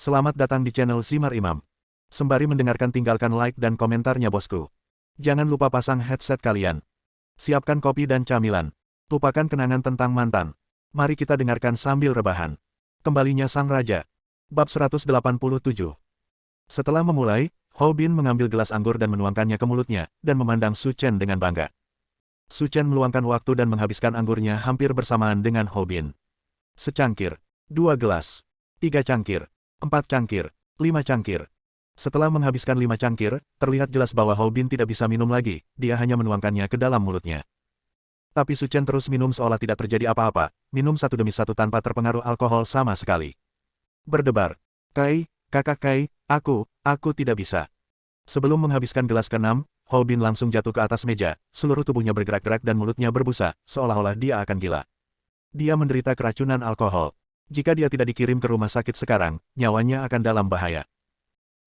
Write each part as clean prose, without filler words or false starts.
Selamat datang di channel Simar Imam. Sembari mendengarkan tinggalkan like dan komentarnya bosku. Jangan lupa pasang headset kalian. Siapkan kopi dan camilan. Lupakan kenangan tentang mantan. Mari kita dengarkan sambil rebahan. Kembalinya Sang Raja. Bab 187. Setelah memulai, Hou Bin mengambil gelas anggur dan menuangkannya ke mulutnya, dan memandang Su Chen dengan bangga. Su Chen meluangkan waktu dan menghabiskan anggurnya hampir bersamaan dengan Hou Bin. Secangkir, 2 gelas, 3 cangkir, 4 cangkir, 5 cangkir. Setelah menghabiskan 5 cangkir, terlihat jelas bahwa Hou Bin tidak bisa minum lagi, dia hanya menuangkannya ke dalam mulutnya. Tapi Su Chen terus minum seolah tidak terjadi apa-apa, minum satu demi satu tanpa terpengaruh alkohol sama sekali. Berdebar. Kakak Kai, aku tidak bisa. Sebelum menghabiskan gelas ke-6, Hou Bin langsung jatuh ke atas meja, seluruh tubuhnya bergerak-gerak dan mulutnya berbusa, seolah-olah dia akan gila. Dia menderita keracunan alkohol. Jika dia tidak dikirim ke rumah sakit sekarang, nyawanya akan dalam bahaya.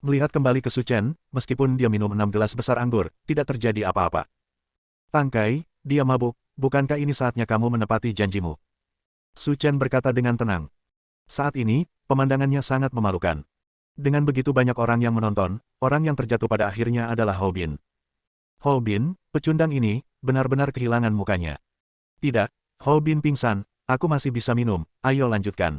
Melihat kembali ke Su Chen, meskipun dia minum 6 gelas besar anggur, tidak terjadi apa-apa. Tang Kai, dia mabuk, bukankah ini saatnya kamu menepati janjimu? Su Chen berkata dengan tenang. Saat ini, pemandangannya sangat memalukan. Dengan begitu banyak orang yang menonton, orang yang terjatuh pada akhirnya adalah Hou Bin. Hou Bin, pecundang ini, benar-benar kehilangan mukanya. Tidak, Hou Bin pingsan, aku masih bisa minum, ayo lanjutkan.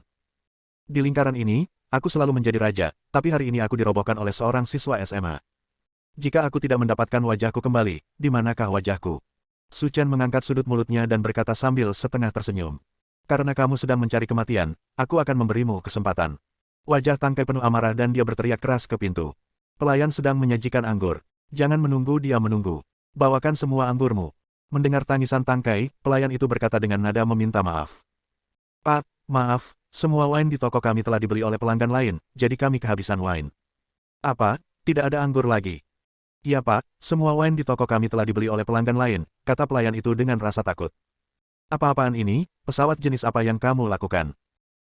Di lingkaran ini, aku selalu menjadi raja, tapi hari ini aku dirobohkan oleh seorang siswa SMA. Jika aku tidak mendapatkan wajahku kembali, di manakah wajahku? Su Chen mengangkat sudut mulutnya dan berkata sambil setengah tersenyum. Karena kamu sedang mencari kematian, aku akan memberimu kesempatan. Wajah Tang Kai penuh amarah dan dia berteriak keras ke pintu. Pelayan sedang menyajikan anggur. Jangan menunggu dia menunggu. Bawakan semua anggurmu. Mendengar tangisan Tang Kai, pelayan itu berkata dengan nada meminta maaf. Pak, maaf, semua wine di toko kami telah dibeli oleh pelanggan lain, jadi kami kehabisan wine. Apa? Tidak ada anggur lagi? Iya Pak, semua wine di toko kami telah dibeli oleh pelanggan lain, kata pelayan itu dengan rasa takut. Apa-apaan ini? Pesawat jenis apa yang kamu lakukan?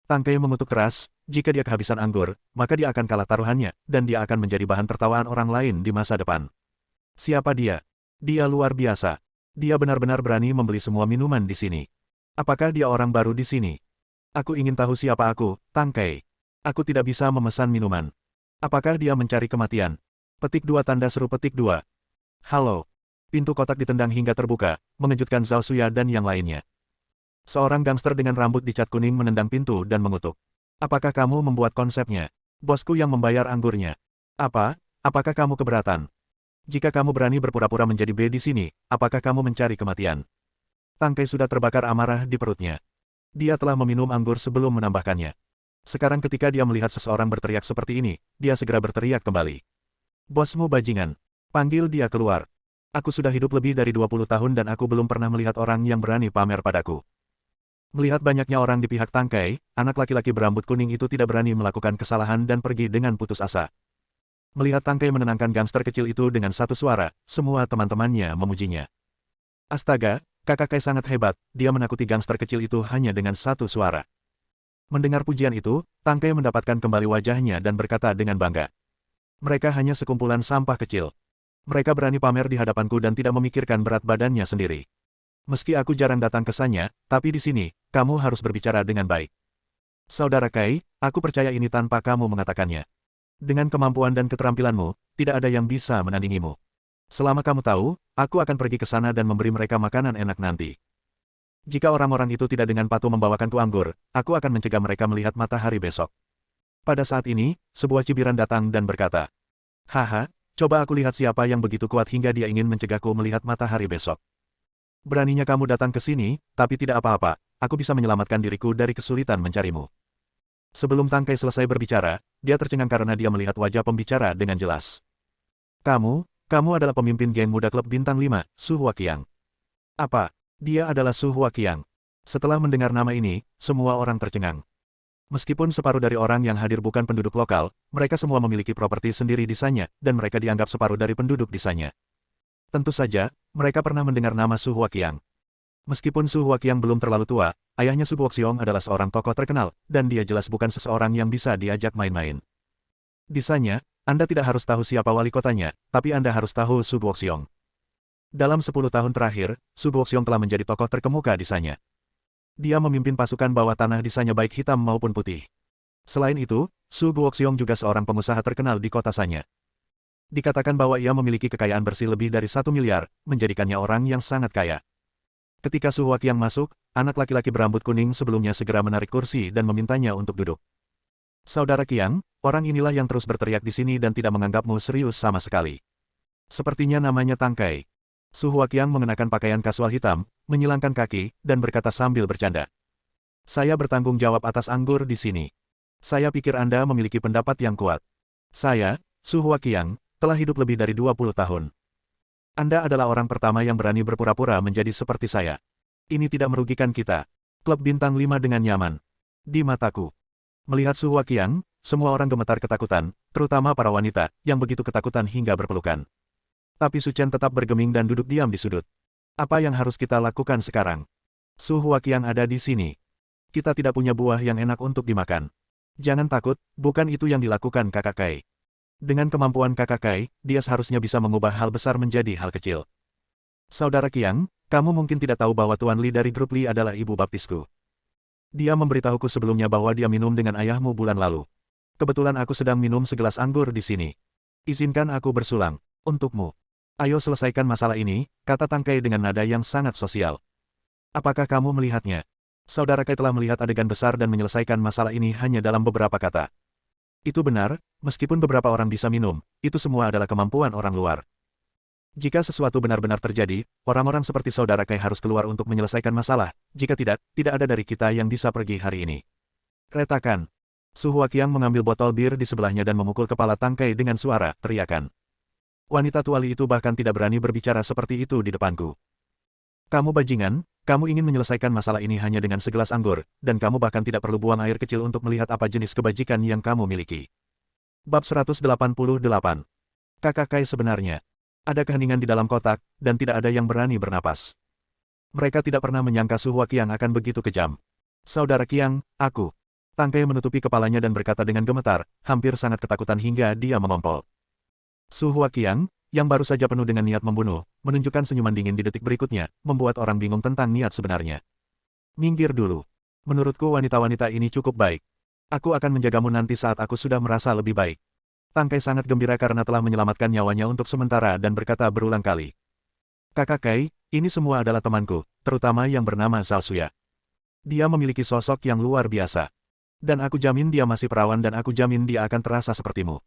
Tang Kai mengutuk keras, jika dia kehabisan anggur, maka dia akan kalah taruhannya, dan dia akan menjadi bahan tertawaan orang lain di masa depan. Siapa dia? Dia luar biasa. Dia benar-benar berani membeli semua minuman di sini. Apakah dia orang baru di sini? Aku ingin tahu siapa aku, Tang Kai. Aku tidak bisa memesan minuman. Apakah dia mencari kematian? Petik 2 tanda seru petik 2. Halo. Pintu kotak ditendang hingga terbuka, mengejutkan Zhao Suya dan yang lainnya. Seorang gangster dengan rambut dicat kuning menendang pintu dan mengutuk. Apakah kamu membuat konsepnya? Bosku yang membayar anggurnya. Apakah kamu keberatan? Jika kamu berani berpura-pura menjadi B di sini, apakah kamu mencari kematian? Tang Kai sudah terbakar amarah di perutnya. Dia telah meminum anggur sebelum menambahkannya. Sekarang ketika dia melihat seseorang berteriak seperti ini, dia segera berteriak kembali. Bosmu bajingan. Panggil dia keluar. Aku sudah hidup lebih dari 20 tahun dan aku belum pernah melihat orang yang berani pamer padaku. Melihat banyaknya orang di pihak Tang Kai, anak laki-laki berambut kuning itu tidak berani melakukan kesalahan dan pergi dengan putus asa. Melihat Tang Kai menenangkan gangster kecil itu dengan satu suara, semua teman-temannya memujinya. Astaga, kakak Kai sangat hebat, dia menakuti gangster kecil itu hanya dengan satu suara. Mendengar pujian itu, Tang Kai mendapatkan kembali wajahnya dan berkata dengan bangga. Mereka hanya sekumpulan sampah kecil. Mereka berani pamer di hadapanku dan tidak memikirkan berat badannya sendiri. Meski aku jarang datang ke sana, tapi di sini, kamu harus berbicara dengan baik. Saudara Kai, aku percaya ini tanpa kamu mengatakannya. Dengan kemampuan dan keterampilanmu, tidak ada yang bisa menandingimu. Selama kamu tahu, aku akan pergi ke sana dan memberi mereka makanan enak nanti. Jika orang-orang itu tidak dengan patuh membawakanku anggur, aku akan mencegah mereka melihat matahari besok. Pada saat ini, sebuah cibiran datang dan berkata, Haha, coba aku lihat siapa yang begitu kuat hingga dia ingin mencegahku melihat matahari besok. Beraninya kamu datang ke sini, tapi tidak apa-apa, aku bisa menyelamatkan diriku dari kesulitan mencarimu. Sebelum Tang Kai selesai berbicara, dia tercengang karena dia melihat wajah pembicara dengan jelas. Kamu adalah pemimpin geng muda klub bintang 5, Su Huaqiang. Apa? Dia adalah Su Huaqiang. Setelah mendengar nama ini, semua orang tercengang. Meskipun separuh dari orang yang hadir bukan penduduk lokal, mereka semua memiliki properti sendiri di sana, dan mereka dianggap separuh dari penduduk di sana. Tentu saja, mereka pernah mendengar nama Su Huaqiang. Meskipun Su Huaqiang belum terlalu tua, ayahnya Su Guoxiong adalah seorang tokoh terkenal, dan dia jelas bukan seseorang yang bisa diajak main-main. Di sana, Anda tidak harus tahu siapa wali kotanya, tapi Anda harus tahu Su Guoxiong. Dalam 10 tahun terakhir, Su Guoxiong telah menjadi tokoh terkemuka di sana. Dia memimpin pasukan bawah tanah di sana baik hitam maupun putih. Selain itu, Su Guoxiong juga seorang pengusaha terkenal di kota Sanya. Dikatakan bahwa ia memiliki kekayaan bersih lebih dari 1 miliar, menjadikannya orang yang sangat kaya. Ketika Su Huaqiang masuk, anak laki-laki berambut kuning sebelumnya segera menarik kursi dan memintanya untuk duduk. Saudara Qiang, orang inilah yang terus berteriak di sini dan tidak menganggapmu serius sama sekali. Sepertinya namanya Tang Kai. Su Huaqiang mengenakan pakaian kasual hitam, menyilangkan kaki, dan berkata sambil bercanda. Saya bertanggung jawab atas anggur di sini. Saya pikir Anda memiliki pendapat yang kuat. Saya, Su Huaqiang, telah hidup lebih dari 20 tahun. Anda adalah orang pertama yang berani berpura-pura menjadi seperti saya. Ini tidak merugikan kita. Klub Bintang 5 dengan nyaman. Di mataku. Melihat Su Huaqiang, semua orang gemetar ketakutan, terutama para wanita, yang begitu ketakutan hingga berpelukan. Tapi Su Chen tetap bergeming dan duduk diam di sudut. Apa yang harus kita lakukan sekarang? Su Huaqiang ada di sini. Kita tidak punya buah yang enak untuk dimakan. Jangan takut, bukan itu yang dilakukan Kakak Kai. Dengan kemampuan Kakak Kai, dia seharusnya bisa mengubah hal besar menjadi hal kecil. Saudara Qiang, kamu mungkin tidak tahu bahwa Tuan Li dari grup Li adalah ibu baptisku. Dia memberitahuku sebelumnya bahwa dia minum dengan ayahmu bulan lalu. Kebetulan aku sedang minum segelas anggur di sini. Izinkan aku bersulang. Untukmu. Ayo selesaikan masalah ini, kata Tang Kai dengan nada yang sangat sosial. Apakah kamu melihatnya? Saudara Kai telah melihat adegan besar dan menyelesaikan masalah ini hanya dalam beberapa kata. Itu benar, meskipun beberapa orang bisa minum, itu semua adalah kemampuan orang luar. Jika sesuatu benar-benar terjadi, orang-orang seperti Saudara Kai harus keluar untuk menyelesaikan masalah, jika tidak, tidak ada dari kita yang bisa pergi hari ini. Retakan. Su Huaqiang mengambil botol bir di sebelahnya dan memukul kepala Tang Kai dengan suara teriakan. Wanita tua Li itu bahkan tidak berani berbicara seperti itu di depanku. Kamu bajingan, kamu ingin menyelesaikan masalah ini hanya dengan segelas anggur, dan kamu bahkan tidak perlu buang air kecil untuk melihat apa jenis kebajikan yang kamu miliki. Bab 188. Kakak Kai sebenarnya. Ada keheningan di dalam kotak, dan tidak ada yang berani bernapas. Mereka tidak pernah menyangka Su Huaqiang akan begitu kejam. Saudara Qiang, aku. Tang Kai menutupi kepalanya dan berkata dengan gemetar, hampir sangat ketakutan hingga dia mengompol. Su Huaqiang, yang baru saja penuh dengan niat membunuh, menunjukkan senyuman dingin di detik berikutnya, membuat orang bingung tentang niat sebenarnya. Minggir dulu. Menurutku wanita-wanita ini cukup baik. Aku akan menjagamu nanti saat aku sudah merasa lebih baik. Tang Kai sangat gembira karena telah menyelamatkan nyawanya untuk sementara dan berkata berulang kali. Kakak Kai, ini semua adalah temanku, terutama yang bernama Zhao Suya. Dia memiliki sosok yang luar biasa. Dan aku jamin dia masih perawan dan aku jamin dia akan terasa sepertimu.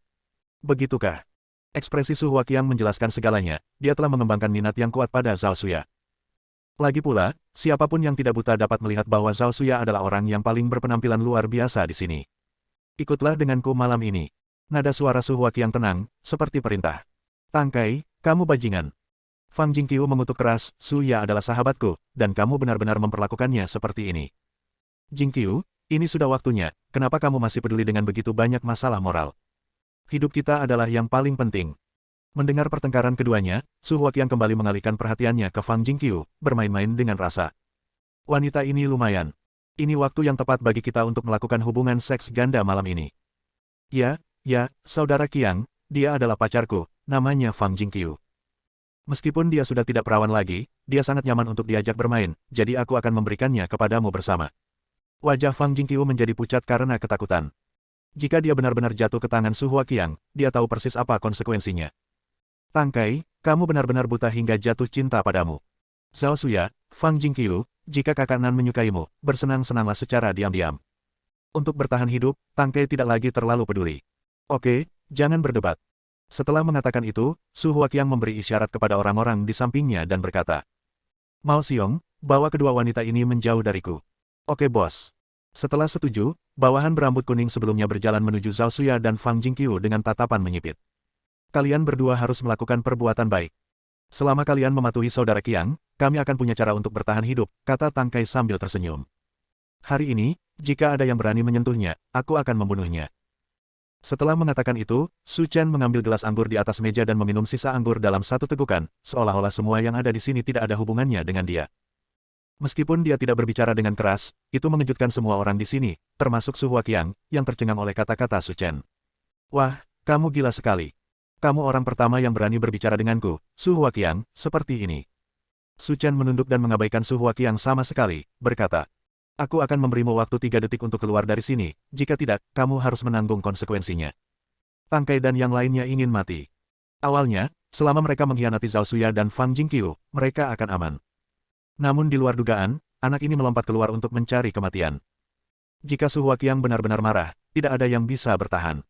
Begitukah? Ekspresi Su Huaqiang menjelaskan segalanya, dia telah mengembangkan minat yang kuat pada Zhao Suya. Lagi pula, siapapun yang tidak buta dapat melihat bahwa Zhao Suya adalah orang yang paling berpenampilan luar biasa di sini. Ikutlah denganku malam ini. Nada suara Su Huaqiang tenang, seperti perintah. Tang Kai, kamu bajingan. Fang Jingqiu mengutuk keras, Suya adalah sahabatku, dan kamu benar-benar memperlakukannya seperti ini. Jingqiu, ini sudah waktunya, kenapa kamu masih peduli dengan begitu banyak masalah moral? Hidup kita adalah yang paling penting. Mendengar pertengkaran keduanya, Su Huaqiang kembali mengalihkan perhatiannya ke Fang Jingqiu, bermain-main dengan rasa. Wanita ini lumayan. Ini waktu yang tepat bagi kita untuk melakukan hubungan seks ganda malam ini. Ya, Saudara Qiang, dia adalah pacarku, namanya Fang Jingqiu. Meskipun dia sudah tidak perawan lagi, dia sangat nyaman untuk diajak bermain, jadi aku akan memberikannya kepadamu bersama. Wajah Fang Jingqiu menjadi pucat karena ketakutan. Jika dia benar-benar jatuh ke tangan Su Huaqiang, dia tahu persis apa konsekuensinya. Tang Kai, kamu benar-benar buta hingga jatuh cinta padamu. Zhao Suya, Fang Jingqiu, jika kakak Nan menyukaimu, bersenang-senanglah secara diam-diam. Untuk bertahan hidup, Tang Kai tidak lagi terlalu peduli. Oke, jangan berdebat. Setelah mengatakan itu, Su Huaqiang memberi isyarat kepada orang-orang di sampingnya dan berkata, Mao Xiong, bawa kedua wanita ini menjauh dariku. Oke bos. Setelah setuju, bawahan berambut kuning sebelumnya berjalan menuju Zhao Suya dan Fang Jingqiu dengan tatapan menyipit. Kalian berdua harus melakukan perbuatan baik. Selama kalian mematuhi Saudara Qiang, kami akan punya cara untuk bertahan hidup, kata Tang Kai sambil tersenyum. Hari ini, jika ada yang berani menyentuhnya, aku akan membunuhnya. Setelah mengatakan itu, Su Chen mengambil gelas anggur di atas meja dan meminum sisa anggur dalam satu tegukan, seolah-olah semua yang ada di sini tidak ada hubungannya dengan dia. Meskipun dia tidak berbicara dengan keras, itu mengejutkan semua orang di sini, termasuk Su Huaqiang, yang tercengang oleh kata-kata Su Chen. Wah, kamu gila sekali. Kamu orang pertama yang berani berbicara denganku, Su Huaqiang, seperti ini. Su Chen menunduk dan mengabaikan Su Huaqiang sama sekali, berkata. Aku akan memberimu waktu 3 detik untuk keluar dari sini, jika tidak, kamu harus menanggung konsekuensinya. Tang Kai dan yang lainnya ingin mati. Awalnya, selama mereka mengkhianati Zhao Suya dan Fang Jingqiu, mereka akan aman. Namun di luar dugaan, anak ini melompat keluar untuk mencari kematian. Jika Su Huaqiang benar-benar marah, tidak ada yang bisa bertahan.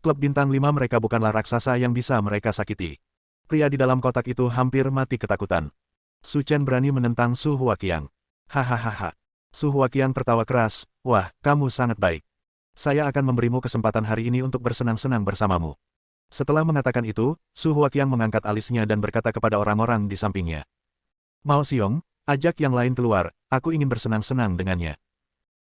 Klub Bintang 5 mereka bukanlah raksasa yang bisa mereka sakiti. Pria di dalam kotak itu hampir mati ketakutan. Su Chen berani menentang Su Huaqiang. Hahaha. Su Huaqiang tertawa keras, wah, kamu sangat baik. Saya akan memberimu kesempatan hari ini untuk bersenang-senang bersamamu. Setelah mengatakan itu, Su Huaqiang mengangkat alisnya dan berkata kepada orang-orang di sampingnya. Mao Xiong, ajak yang lain keluar, aku ingin bersenang-senang dengannya.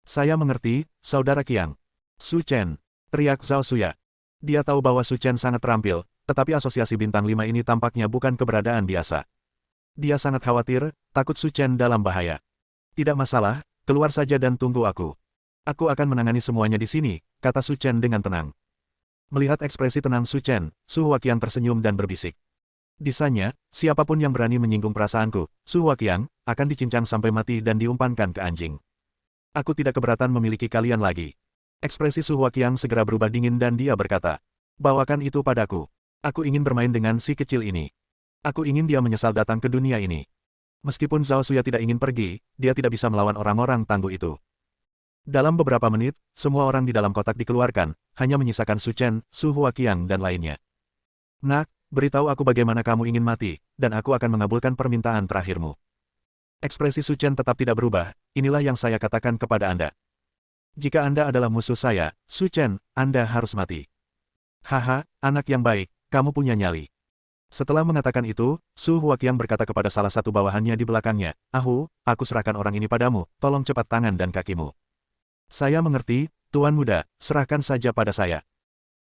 Saya mengerti, Saudara Qiang. Su Chen, teriak Zhao Suya. Dia tahu bahwa Su Chen sangat terampil, tetapi asosiasi Bintang 5 ini tampaknya bukan keberadaan biasa. Dia sangat khawatir, takut Su Chen dalam bahaya. Tidak masalah, keluar saja dan tunggu aku. Aku akan menangani semuanya di sini, kata Su Chen dengan tenang. Melihat ekspresi tenang Su Chen, Su Huaqiang tersenyum dan berbisik. Disanya, siapapun yang berani menyinggung perasaanku, Su Huaqiang, akan dicincang sampai mati dan diumpankan ke anjing. Aku tidak keberatan memiliki kalian lagi. Ekspresi Su Huaqiang segera berubah dingin dan dia berkata, bawakan itu padaku. Aku ingin bermain dengan si kecil ini. Aku ingin dia menyesal datang ke dunia ini. Meskipun Zhao Suya tidak ingin pergi, dia tidak bisa melawan orang-orang tangguh itu. Dalam beberapa menit, semua orang di dalam kotak dikeluarkan, hanya menyisakan Su Chen, Su Huaqiang dan lainnya. Nak, beritahu aku bagaimana kamu ingin mati, dan aku akan mengabulkan permintaan terakhirmu. Ekspresi Su Chen tetap tidak berubah, inilah yang saya katakan kepada Anda. Jika Anda adalah musuh saya, Su Chen, Anda harus mati. Haha, anak yang baik, kamu punya nyali. Setelah mengatakan itu, Su Huaqiang berkata kepada salah satu bawahannya di belakangnya, Ahu, aku serahkan orang ini padamu, tolong cepat tangan dan kakimu. Saya mengerti, Tuan Muda, serahkan saja pada saya.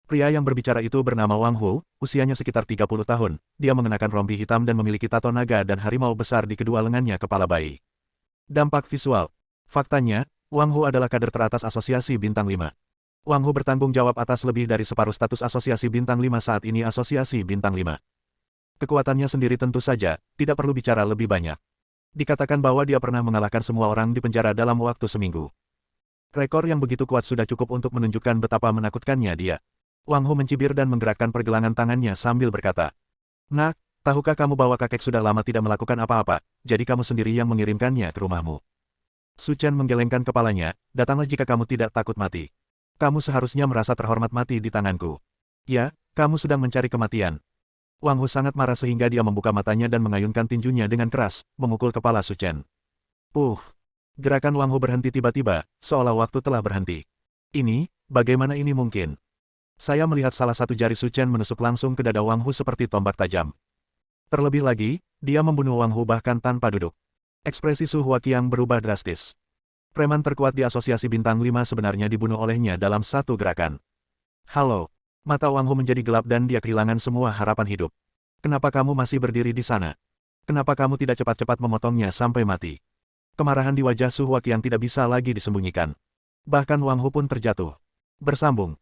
Pria yang berbicara itu bernama Wang Hu, usianya sekitar 30 tahun, dia mengenakan rompi hitam dan memiliki tato naga dan harimau besar di kedua lengannya kepala bayi. Dampak visual. Faktanya, Wang Hu adalah kader teratas Asosiasi Bintang 5. Wang Hu bertanggung jawab atas lebih dari separuh status Asosiasi Bintang 5 saat ini Asosiasi Bintang 5. Kekuatannya sendiri tentu saja, tidak perlu bicara lebih banyak. Dikatakan bahwa dia pernah mengalahkan semua orang di penjara dalam waktu seminggu. Rekor yang begitu kuat sudah cukup untuk menunjukkan betapa menakutkannya dia. Wang Hu mencibir dan menggerakkan pergelangan tangannya sambil berkata, Nak, tahukah kamu bahwa kakek sudah lama tidak melakukan apa-apa, jadi kamu sendiri yang mengirimkannya ke rumahmu. Su Chen menggelengkan kepalanya, datanglah jika kamu tidak takut mati. Kamu seharusnya merasa terhormat mati di tanganku. Ya, kamu sedang mencari kematian. Wang Hu sangat marah sehingga dia membuka matanya dan mengayunkan tinjunya dengan keras, memukul kepala Su Chen. Gerakan Wang Hu berhenti tiba-tiba, seolah waktu telah berhenti. Ini, bagaimana ini mungkin? Saya melihat salah satu jari Su Chen menusuk langsung ke dada Wang Hu seperti tombak tajam. Terlebih lagi, dia membunuh Wang Hu bahkan tanpa duduk. Ekspresi Su Huaqiang berubah drastis. Preman terkuat di Asosiasi Bintang 5 sebenarnya dibunuh olehnya dalam satu gerakan. Halo. Mata Wang Hu menjadi gelap dan dia kehilangan semua harapan hidup. Kenapa kamu masih berdiri di sana? Kenapa kamu tidak cepat-cepat memotongnya sampai mati? Kemarahan di wajah Su Huaqiang tidak bisa lagi disembunyikan. Bahkan Wang Hu pun terjatuh. Bersambung.